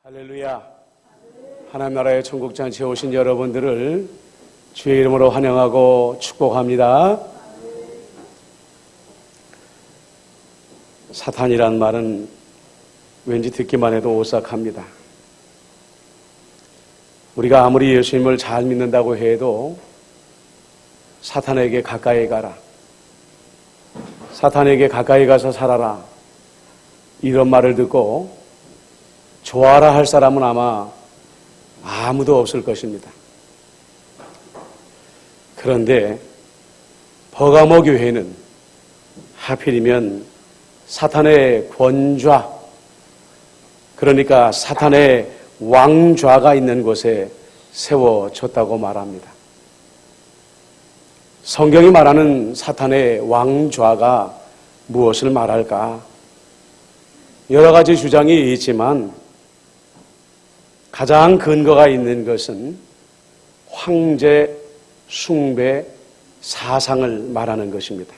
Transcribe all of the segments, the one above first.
할렐루야. 하나님 나라의 천국잔치에 오신 여러분들을 주의 이름으로 환영하고 축복합니다. 사탄이란 말은 왠지 듣기만 해도 오싹합니다. 우리가 아무리 예수님을 잘 믿는다고 해도 사탄에게 가까이 가라, 사탄에게 가까이 가서 살아라, 이런 말을 듣고 좋아라 할 사람은 아마 아무도 없을 것입니다. 그런데 버가모 교회는 하필이면 사탄의 권좌, 그러니까 사탄의 왕좌가 있는 곳에 세워졌다고 말합니다. 성경이 말하는 사탄의 왕좌가 무엇을 말할까? 여러 가지 주장이 있지만 가장 근거가 있는 것은 황제 숭배 사상을 말하는 것입니다.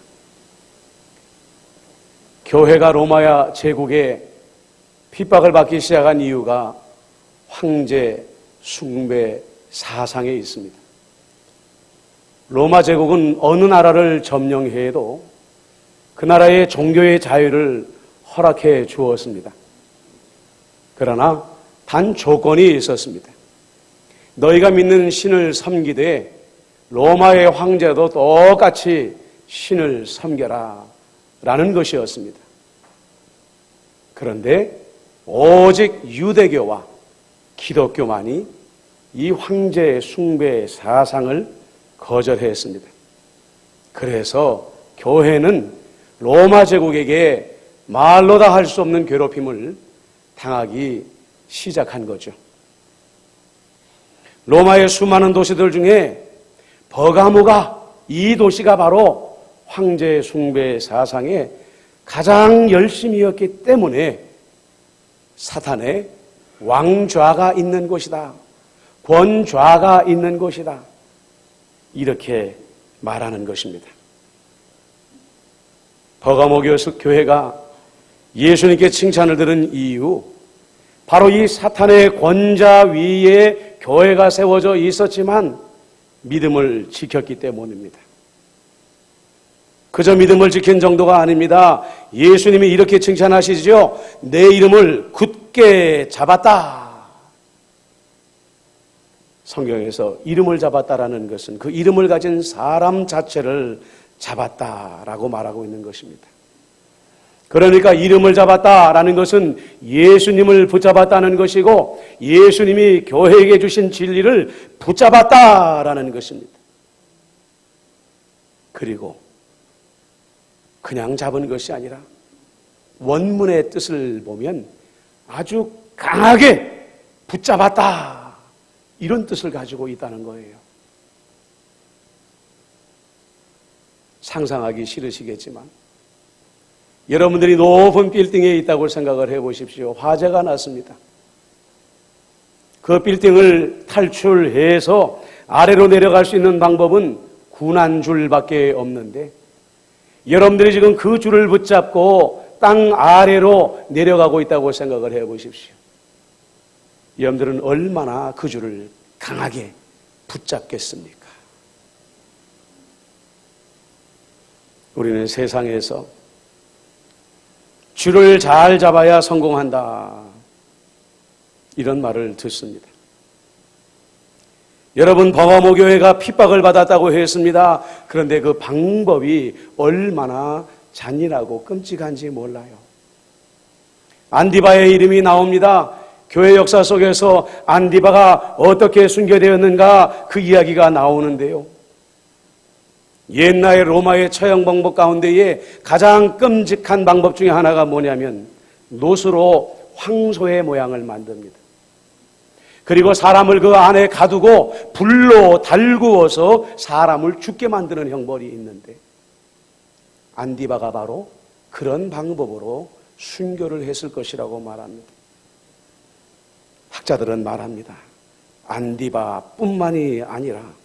교회가 로마 제국에 핍박을 받기 시작한 이유가 황제 숭배 사상에 있습니다. 로마 제국은 어느 나라를 점령해도 그 나라의 종교의 자유를 허락해 주었습니다. 그러나 단 조건이 있었습니다. 너희가 믿는 신을 섬기되 로마의 황제도 똑같이 신을 섬겨라 라는 것이었습니다. 그런데 오직 유대교와 기독교만이 이 황제 숭배 사상을 거절했습니다. 그래서 교회는 로마 제국에게 말로 다 할 수 없는 괴롭힘을 당하기 시작한 거죠. 로마의 수많은 도시들 중에 버가모가, 이 도시가 바로 황제 숭배 사상에 가장 열심이었기 때문에 사탄의 왕좌가 있는 곳이다, 권좌가 있는 곳이다, 이렇게 말하는 것입니다. 버가모 교회가 예수님께 칭찬을 들은 이유, 바로 이 사탄의 권좌 위에 교회가 세워져 있었지만 믿음을 지켰기 때문입니다. 그저 믿음을 지킨 정도가 아닙니다. 예수님이 이렇게 칭찬하시죠. 내 이름을 굳게 잡았다. 성경에서 이름을 잡았다라는 것은 그 이름을 가진 사람 자체를 잡았다라고 말하고 있는 것입니다. 그러니까 이름을 잡았다라는 것은 예수님을 붙잡았다는 것이고 예수님이 교회에게 주신 진리를 붙잡았다라는 것입니다. 그리고 그냥 잡은 것이 아니라 원문의 뜻을 보면 아주 강하게 붙잡았다, 이런 뜻을 가지고 있다는 거예요. 상상하기 싫으시겠지만 여러분들이 높은 빌딩에 있다고 생각을 해보십시오. 화재가 났습니다. 그 빌딩을 탈출해서 아래로 내려갈 수 있는 방법은 군안줄밖에 없는데 여러분들이 지금 그 줄을 붙잡고 땅 아래로 내려가고 있다고 생각을 해보십시오. 여러분들은 얼마나 그 줄을 강하게 붙잡겠습니까? 우리는 세상에서 줄을 잘 잡아야 성공한다, 이런 말을 듣습니다. 여러분, 버가모 교회가 핍박을 받았다고 했습니다. 그런데 그 방법이 얼마나 잔인하고 끔찍한지 몰라요. 안디바의 이름이 나옵니다. 교회 역사 속에서 안디바가 어떻게 순교되었는가, 그 이야기가 나오는데요. 옛날 로마의 처형 방법 가운데에 가장 끔찍한 방법 중에 하나가 뭐냐면 노수로 황소의 모양을 만듭니다. 그리고 사람을 그 안에 가두고 불로 달구어서 사람을 죽게 만드는 형벌이 있는데 안디바가 바로 그런 방법으로 순교를 했을 것이라고 말합니다. 학자들은 말합니다. 안디바뿐만이 아니라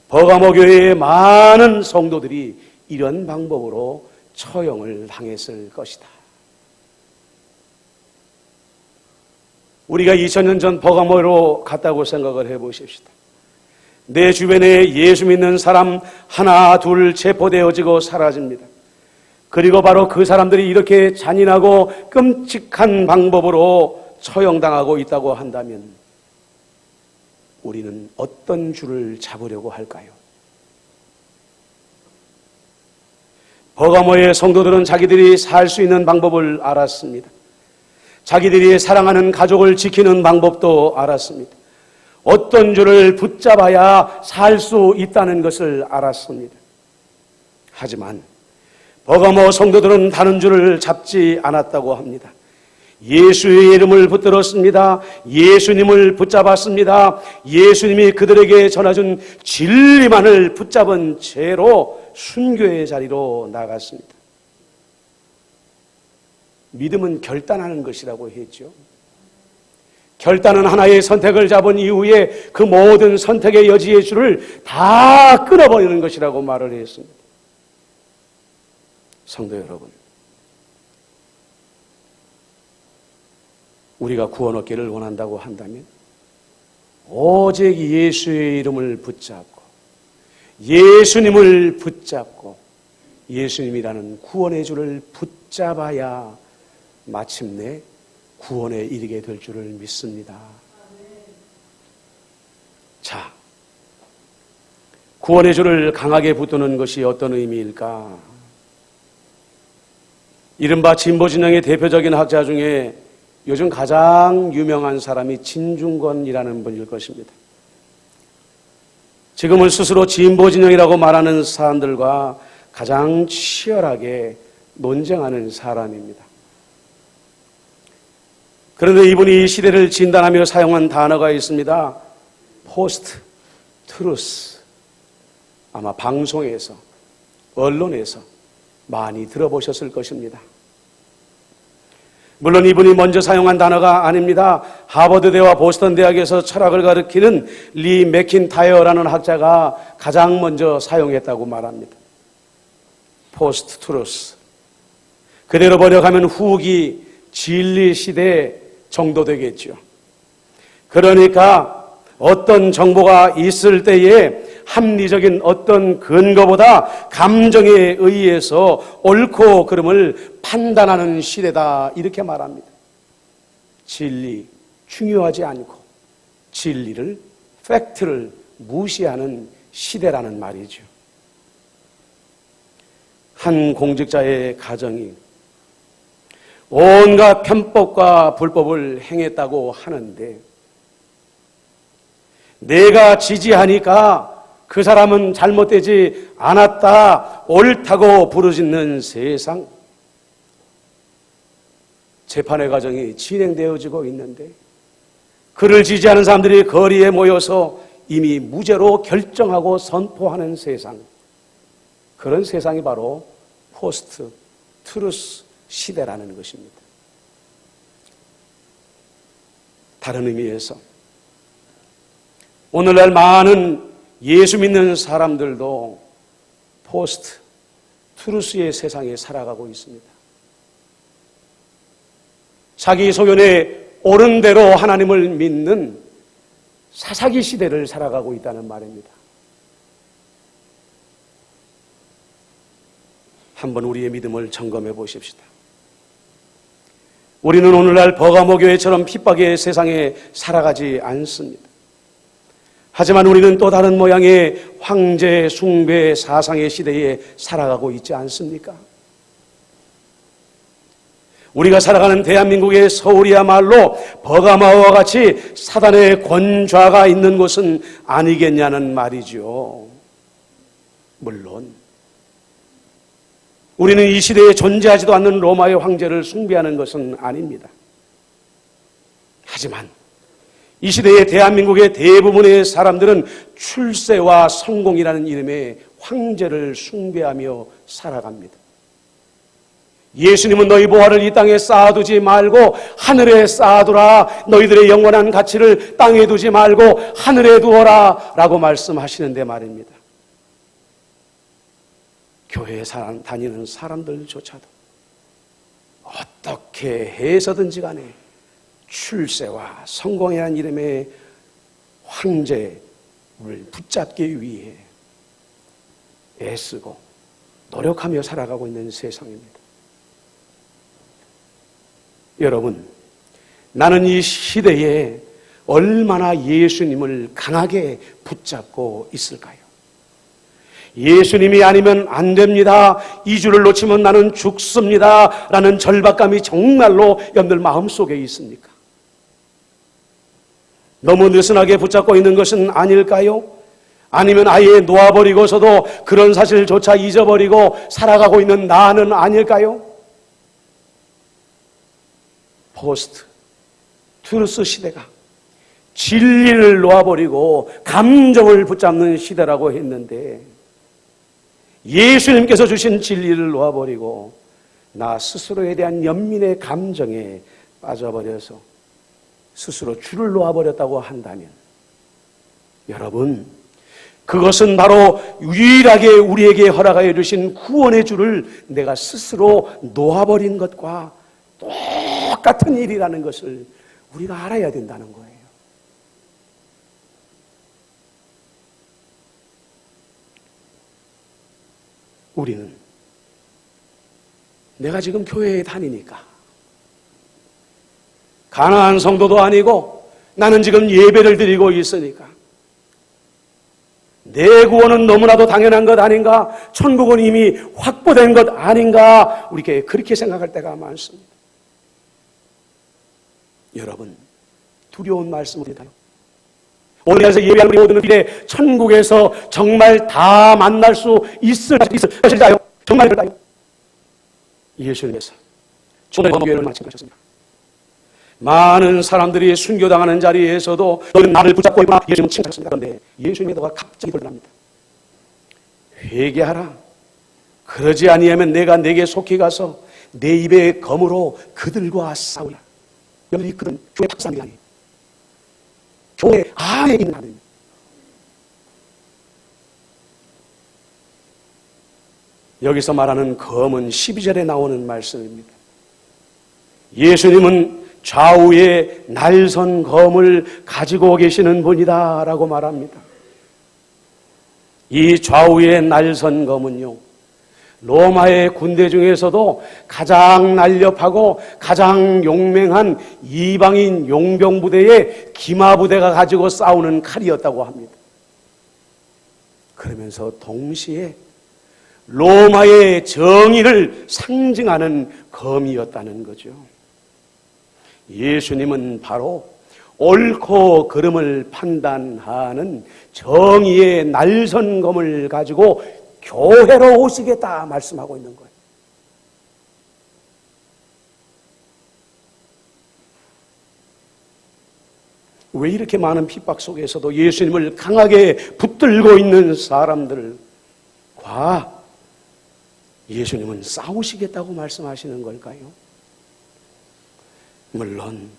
버가모 교회의 많은 성도들이 이런 방법으로 처형을 당했을 것이다. 우리가 2000년 전 버가모로 갔다고 생각을 해보십시다. 내 주변에 예수 믿는 사람 하나 둘 체포되어지고 사라집니다. 그리고 바로 그 사람들이 이렇게 잔인하고 끔찍한 방법으로 처형당하고 있다고 한다면 우리는 어떤 줄을 잡으려고 할까요? 버가모의 성도들은 자기들이 살 수 있는 방법을 알았습니다. 자기들이 사랑하는 가족을 지키는 방법도 알았습니다. 어떤 줄을 붙잡아야 살 수 있다는 것을 알았습니다. 하지만 버가모 성도들은 다른 줄을 잡지 않았다고 합니다. 예수의 이름을 붙들었습니다. 예수님을 붙잡았습니다. 예수님이 그들에게 전해준 진리만을 붙잡은 채로 순교의 자리로 나갔습니다. 믿음은 결단하는 것이라고 했죠. 결단은 하나의 선택을 잡은 이후에 그 모든 선택의 여지의 줄을 다 끊어버리는 것이라고 말을 했습니다. 성도 여러분, 우리가 구원 얻기를 원한다고 한다면 오직 예수의 이름을 붙잡고 예수님을 붙잡고 예수님이라는 구원의 줄을 붙잡아야 마침내 구원에 이르게 될 줄을 믿습니다. 자, 구원의 줄을 강하게 붙드는 것이 어떤 의미일까? 이른바 진보진영의 대표적인 학자 중에 요즘 가장 유명한 사람이 진중권이라는 분일 것입니다. 지금은 스스로 진보진영이라고 말하는 사람들과 가장 치열하게 논쟁하는 사람입니다. 그런데 이분이 이 시대를 진단하며 사용한 단어가 있습니다. 포스트 트루스. 아마 방송에서, 언론에서 많이 들어보셨을 것입니다. 물론 이분이 먼저 사용한 단어가 아닙니다. 하버드대와 보스턴 대학에서 철학을 가르치는 리 맥킨타이어라는 학자가 가장 먼저 사용했다고 말합니다. 포스트 트루스. 그대로 번역하면 후기 진리 시대 정도 되겠죠. 그러니까 어떤 정보가 있을 때에 합리적인 어떤 근거보다 감정에 의해서 옳고 그름을 판단하는 시대다, 이렇게 말합니다. 진리 중요하지 않고 진리를, 팩트를 무시하는 시대라는 말이죠. 한 공직자의 가정이 온갖 편법과 불법을 행했다고 하는데 내가 지지하니까 그 사람은 잘못되지 않았다, 옳다고 부르짖는 세상. 재판의 과정이 진행되어지고 있는데 그를 지지하는 사람들이 거리에 모여서 이미 무죄로 결정하고 선포하는 세상. 그런 세상이 바로 포스트 트루스 시대라는 것입니다. 다른 의미에서 오늘날 많은 예수 믿는 사람들도 포스트 트루스의 세상에 살아가고 있습니다. 자기 소견에 옳은 대로 하나님을 믿는 사사기 시대를 살아가고 있다는 말입니다. 한번 우리의 믿음을 점검해 보십시다. 우리는 오늘날 버가모 교회처럼 핍박의 세상에 살아가지 않습니다. 하지만 우리는 또 다른 모양의 황제 숭배 사상의 시대에 살아가고 있지 않습니까? 우리가 살아가는 대한민국의 서울이야말로 버가모와 같이 사단의 권좌가 있는 곳은 아니겠냐는 말이죠. 물론 우리는 이 시대에 존재하지도 않는 로마의 황제를 숭배하는 것은 아닙니다. 하지만 이 시대의 대한민국의 대부분의 사람들은 출세와 성공이라는 이름의 황제를 숭배하며 살아갑니다. 예수님은 너희 보화를 이 땅에 쌓아두지 말고 하늘에 쌓아두라. 너희들의 영원한 가치를 땅에 두지 말고 하늘에 두어라 라고 말씀하시는데 말입니다. 교회에 다니는 사람들조차도 어떻게 해서든지 간에 출세와 성공이라는 이름의 황제를 붙잡기 위해 애쓰고 노력하며 살아가고 있는 세상입니다. 여러분, 나는 이 시대에 얼마나 예수님을 강하게 붙잡고 있을까요? 예수님이 아니면 안 됩니다. 이 주를 놓치면 나는 죽습니다. 라는 절박감이 정말로 여러분들 마음속에 있습니까? 너무 느슨하게 붙잡고 있는 것은 아닐까요? 아니면 아예 놓아버리고서도 그런 사실조차 잊어버리고 살아가고 있는 나는 아닐까요? 포스트 트루스 시대가 진리를 놓아버리고 감정을 붙잡는 시대라고 했는데, 예수님께서 주신 진리를 놓아버리고 나 스스로에 대한 연민의 감정에 빠져버려서 스스로 줄을 놓아버렸다고 한다면, 여러분, 그것은 바로 유일하게 우리에게 허락하여 주신 구원의 줄을 내가 스스로 놓아버린 것과 똑같은 일이라는 것을 우리가 알아야 된다는 거예요. 우리는 내가 지금 교회에 다니니까, 가난한 성도도 아니고 나는 지금 예배를 드리고 있으니까 내 구원은 너무나도 당연한 것 아닌가, 천국은 이미 확보된 것 아닌가, 우리에게 그렇게 생각할 때가 많습니다. 여러분, 두려운 말씀입니다. 오늘에서 예배하는 우리 모두는 미래 천국에서 정말 다 만날 수 있을 것일까요? 정말 그럴까요? 예수님께서 오늘 법궤를 마치셨습니다. 많은 사람들이 순교당하는 자리에서도 너는 나를 붙잡고 있구나, 예수님은 칭찬하셨습니다. 그런데 예수님의 너가 갑자기 돌아갑니다. 회개하라. 그러지 아니하면 내가 내게 속히 가서 내 입의 검으로 그들과 싸우라. 여러분, 이 그들은 교회 박사님이 아니에요. 교회 안에 있는 하나님. 여기서 말하는 검은 12절에 나오는 말씀입니다. 예수님은 좌우에 날선 검을 가지고 계시는 분이다 라고 말합니다. 이 좌우에 날선 검은요, 로마의 군대 중에서도 가장 날렵하고 가장 용맹한 이방인 용병 부대의 기마 부대가 가지고 싸우는 칼이었다고 합니다. 그러면서 동시에 로마의 정의를 상징하는 검이었다는 거죠. 예수님은 바로 옳고 그름을 판단하는 정의의 날선 검을 가지고 교회로 오시겠다 말씀하고 있는 거예요. 왜 이렇게 많은 핍박 속에서도 예수님을 강하게 붙들고 있는 사람들과 예수님은 싸우시겠다고 말씀하시는 걸까요? 물론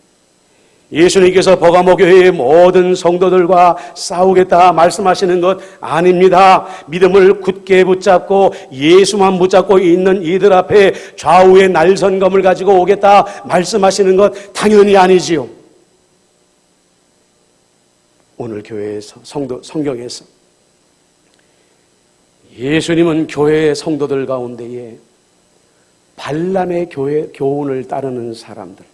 예수님께서 버가모 교회의 모든 성도들과 싸우겠다 말씀하시는 것 아닙니다. 믿음을 굳게 붙잡고 예수만 붙잡고 있는 이들 앞에 좌우의 날선검을 가지고 오겠다 말씀하시는 것 당연히 아니지요. 오늘 교회에서 성경에서 예수님은 교회의 성도들 가운데에 발람의 교훈을 따르는 사람들,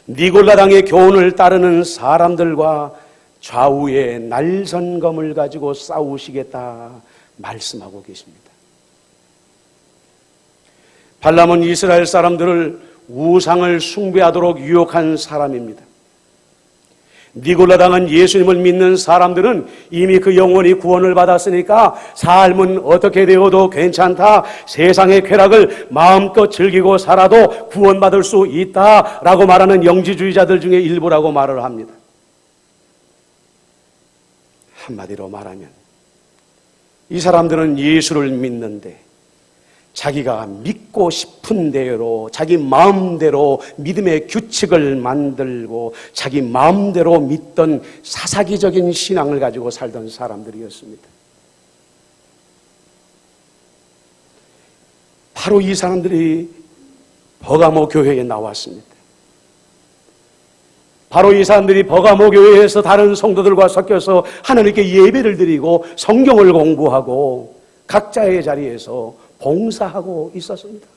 니골라당의 교훈을 따르는 사람들과 좌우의 날선검을 가지고 싸우시겠다 말씀하고 계십니다. 발람은 이스라엘 사람들을 우상을 숭배하도록 유혹한 사람입니다. 니골라당은 예수님을 믿는 사람들은 이미 그 영혼이 구원을 받았으니까 삶은 어떻게 되어도 괜찮다, 세상의 쾌락을 마음껏 즐기고 살아도 구원받을 수 있다라고 말하는 영지주의자들 중에 일부라고 말을 합니다. 한마디로 말하면 이 사람들은 예수를 믿는데 자기가 믿고 싶은 대로 자기 마음대로 믿음의 규칙을 만들고 자기 마음대로 믿던 사사기적인 신앙을 가지고 살던 사람들이었습니다. 바로 이 사람들이 버가모 교회에 나왔습니다. 바로 이 사람들이 버가모교회에서 다른 성도들과 섞여서 하나님께 예배를 드리고 성경을 공부하고 각자의 자리에서 봉사하고 있었습니다.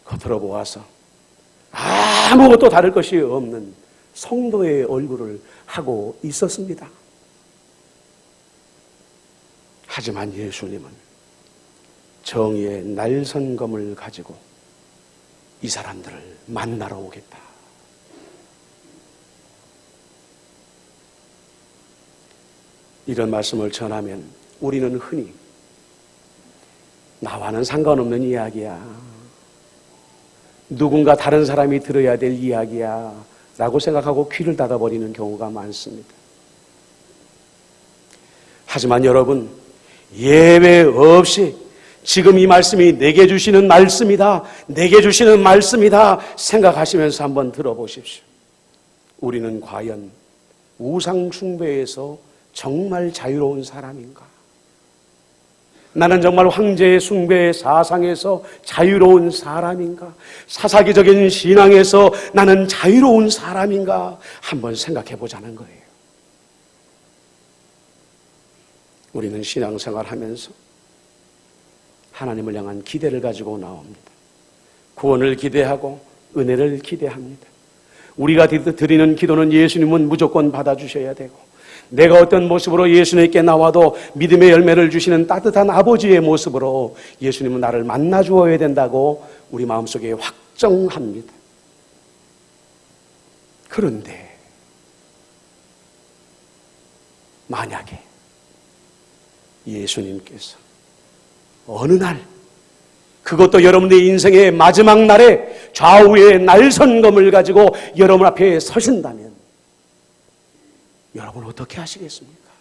겉으로 보아서 아무것도 다를 것이 없는 성도의 얼굴을 하고 있었습니다. 하지만 예수님은 정의의 날선검을 가지고 이 사람들을 만나러 오겠다. 이런 말씀을 전하면 우리는 흔히 나와는 상관없는 이야기야, 누군가 다른 사람이 들어야 될 이야기야 라고 생각하고 귀를 닫아버리는 경우가 많습니다. 하지만 여러분, 예외 없이 지금 이 말씀이 내게 주시는 말씀이다, 내게 주시는 말씀이다 생각하시면서 한번 들어보십시오. 우리는 과연 우상 숭배에서 정말 자유로운 사람인가? 나는 정말 황제의 숭배의 사상에서 자유로운 사람인가? 사사기적인 신앙에서 나는 자유로운 사람인가? 한번 생각해 보자는 거예요. 우리는 신앙생활 하면서 하나님을 향한 기대를 가지고 나옵니다. 구원을 기대하고 은혜를 기대합니다. 우리가 드리는 기도는 예수님은 무조건 받아주셔야 되고, 내가 어떤 모습으로 예수님께 나와도 믿음의 열매를 주시는 따뜻한 아버지의 모습으로 예수님은 나를 만나 주어야 된다고 우리 마음속에 확정합니다. 그런데 만약에 예수님께서 어느 날, 그것도 여러분의 인생의 마지막 날에 좌우의 날선검을 가지고 여러분 앞에 서신다면 여러분 어떻게 하시겠습니까?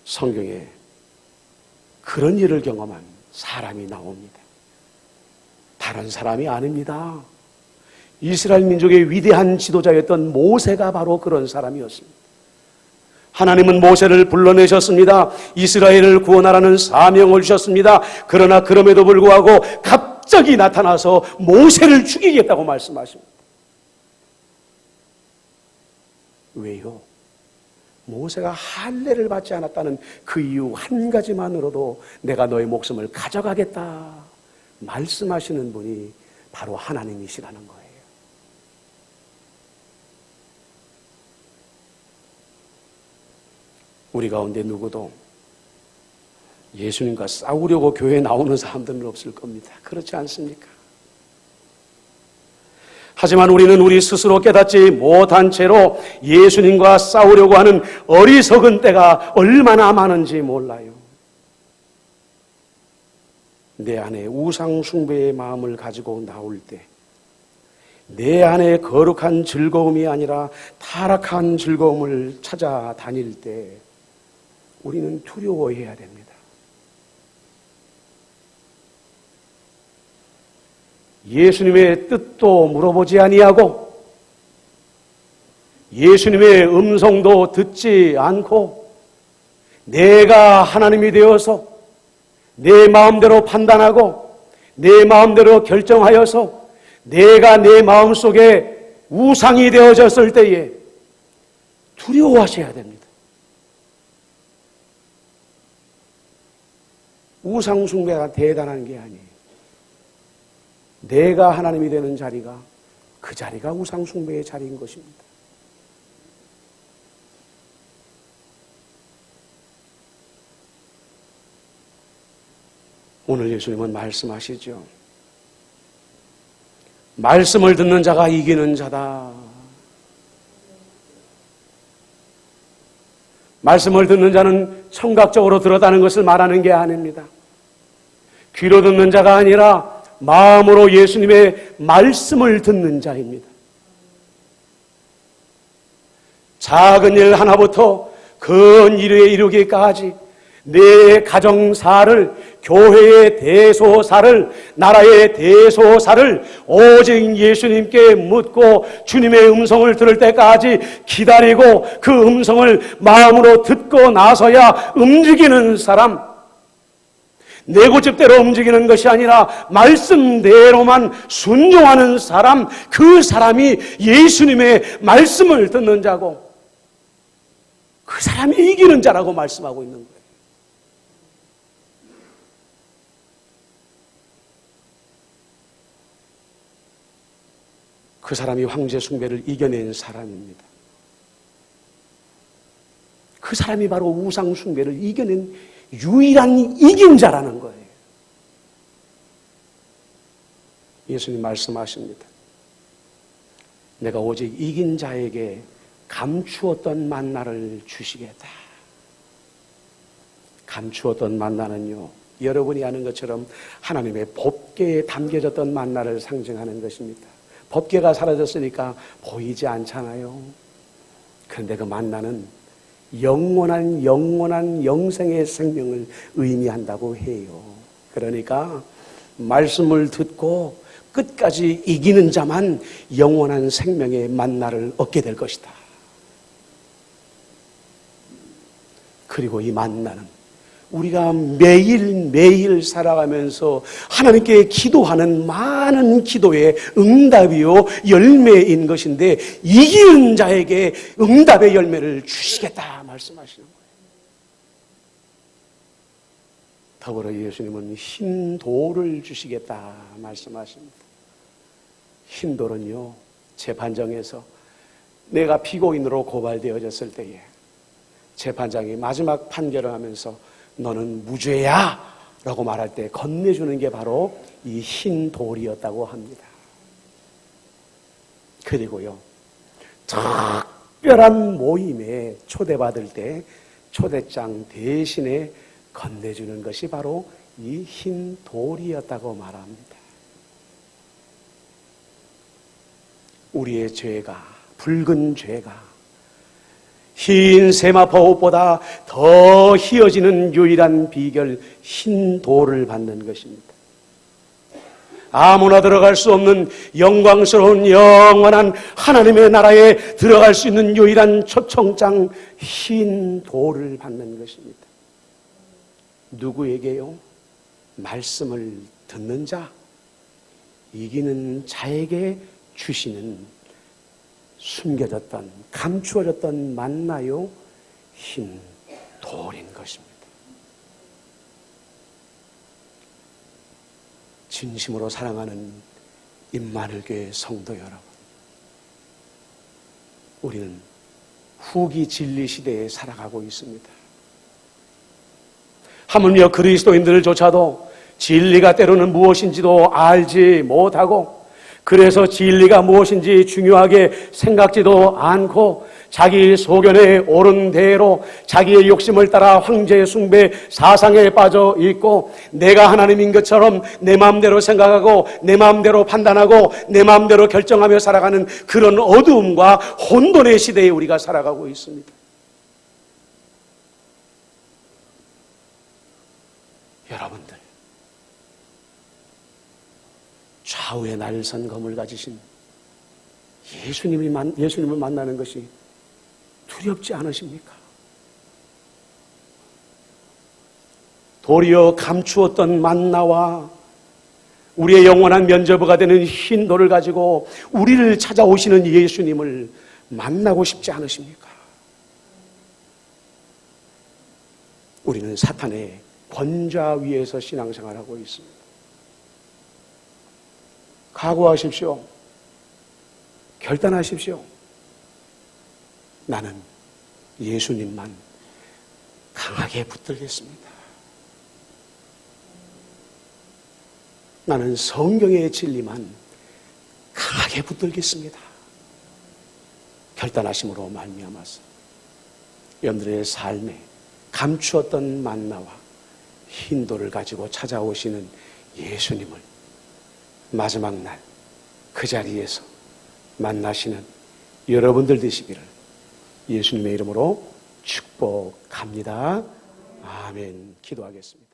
성경에 그런 일을 경험한 사람이 나옵니다. 다른 사람이 아닙니다. 이스라엘 민족의 위대한 지도자였던 모세가 바로 그런 사람이었습니다. 하나님은 모세를 불러내셨습니다. 이스라엘을 구원하라는 사명을 주셨습니다. 그러나 그럼에도 불구하고 갑자기 나타나서 모세를 죽이겠다고 말씀하십니다. 왜요? 모세가 할례를 받지 않았다는 그 이유 한 가지만으로도 내가 너의 목숨을 가져가겠다 말씀하시는 분이 바로 하나님이시라는 거예요. 우리 가운데 누구도 예수님과 싸우려고 교회에 나오는 사람들은 없을 겁니다. 그렇지 않습니까? 하지만 우리는 우리 스스로 깨닫지 못한 채로 예수님과 싸우려고 하는 어리석은 때가 얼마나 많은지 몰라요. 내 안에 우상 숭배의 마음을 가지고 나올 때, 내 안에 거룩한 즐거움이 아니라 타락한 즐거움을 찾아다닐 때 우리는 두려워해야 됩니다. 예수님의 뜻도 물어보지 아니하고 예수님의 음성도 듣지 않고 내가 하나님이 되어서 내 마음대로 판단하고 내 마음대로 결정하여서 내가 내 마음속에 우상이 되어졌을 때에 두려워하셔야 됩니다. 우상 숭배가 대단한 게 아니에요. 내가 하나님이 되는 자리가, 그 자리가 우상 숭배의 자리인 것입니다. 오늘 예수님은 말씀하시죠. 말씀을 듣는 자가 이기는 자다. 말씀을 듣는 자는 청각적으로 들었다는 것을 말하는 게 아닙니다. 귀로 듣는 자가 아니라 마음으로 예수님의 말씀을 듣는 자입니다. 작은 일 하나부터 큰 일에 이르기까지 내 가정사를, 교회의 대소사를, 나라의 대소사를 오직 예수님께 묻고 주님의 음성을 들을 때까지 기다리고 그 음성을 마음으로 듣고 나서야 움직이는 사람, 내 고집대로 움직이는 것이 아니라 말씀대로만 순종하는 사람, 그 사람이 예수님의 말씀을 듣는 자고 그 사람이 이기는 자라고 말씀하고 있는 거예요. 그 사람이 황제 숭배를 이겨낸 사람입니다. 그 사람이 바로 우상 숭배를 이겨낸 유일한 이긴 자라는 거예요. 예수님 말씀하십니다. 내가 오직 이긴 자에게 감추었던 만나를 주시겠다. 감추었던 만나는요, 여러분이 아는 것처럼 하나님의 법궤에 담겨졌던 만나를 상징하는 것입니다. 법궤가 사라졌으니까 보이지 않잖아요. 그런데 그 만나는 영원한 영생의 생명을 의미한다고 해요. 그러니까 말씀을 듣고 끝까지 이기는 자만 영원한 생명의 만나를 얻게 될 것이다. 그리고 이 만나는 우리가 매일매일 살아가면서 하나님께 기도하는 많은 기도의 응답이요 열매인 것인데 이기는 자에게 응답의 열매를 주시겠다 말씀하시는 거예요. 더불어 예수님은 흰 돌을 주시겠다 말씀하십니다. 흰 돌은요, 재판정에서 내가 피고인으로 고발되어졌을 때에 재판장이 마지막 판결을 하면서 너는 무죄야 라고 말할 때 건네주는 게 바로 이 흰 돌이었다고 합니다. 그리고요, 특별한 모임에 초대받을 때 초대장 대신에 건네주는 것이 바로 이 흰 돌이었다고 말합니다. 우리의 죄가, 붉은 죄가 흰 세마포 옷보다 더 희어지는 유일한 비결, 흰 돌을 받는 것입니다. 아무나 들어갈 수 없는 영광스러운 영원한 하나님의 나라에 들어갈 수 있는 유일한 초청장, 흰 돌을 받는 것입니다. 누구에게요? 말씀을 듣는 자, 이기는 자에게 주시는 숨겨졌던, 감추어졌던 만나요, 흰 돌인 것입니다. 진심으로 사랑하는 임마누엘교회 성도 여러분, 우리는 후기 진리 시대에 살아가고 있습니다. 하물며 그리스도인들조차도 진리가 때로는 무엇인지도 알지 못하고 그래서 진리가 무엇인지 중요하게 생각지도 않고 자기 소견에 옳은 대로 자기의 욕심을 따라 황제 숭배 사상에 빠져 있고 내가 하나님인 것처럼 내 마음대로 생각하고 내 마음대로 판단하고 내 마음대로 결정하며 살아가는 그런 어두움과 혼돈의 시대에 우리가 살아가고 있습니다. 여러분들, 좌우에 날선 검을 가지신 예수님을 만나는 것이 두렵지 않으십니까? 도리어 감추었던 만나와 우리의 영원한 면죄부가 되는 흰 돌을 가지고 우리를 찾아오시는 예수님을 만나고 싶지 않으십니까? 우리는 사탄의 권좌 위에서 신앙생활하고 있습니다. 각오하십시오. 결단하십시오. 나는 예수님만 강하게 붙들겠습니다. 나는 성경의 진리만 강하게 붙들겠습니다. 결단하심으로 말미암아서 여러분들의 삶에 감추었던 만나와 흰 돌을 가지고 찾아오시는 예수님을 마지막 날 그 자리에서 만나시는 여러분들 되시기를 예수님의 이름으로 축복합니다. 아멘. 기도하겠습니다.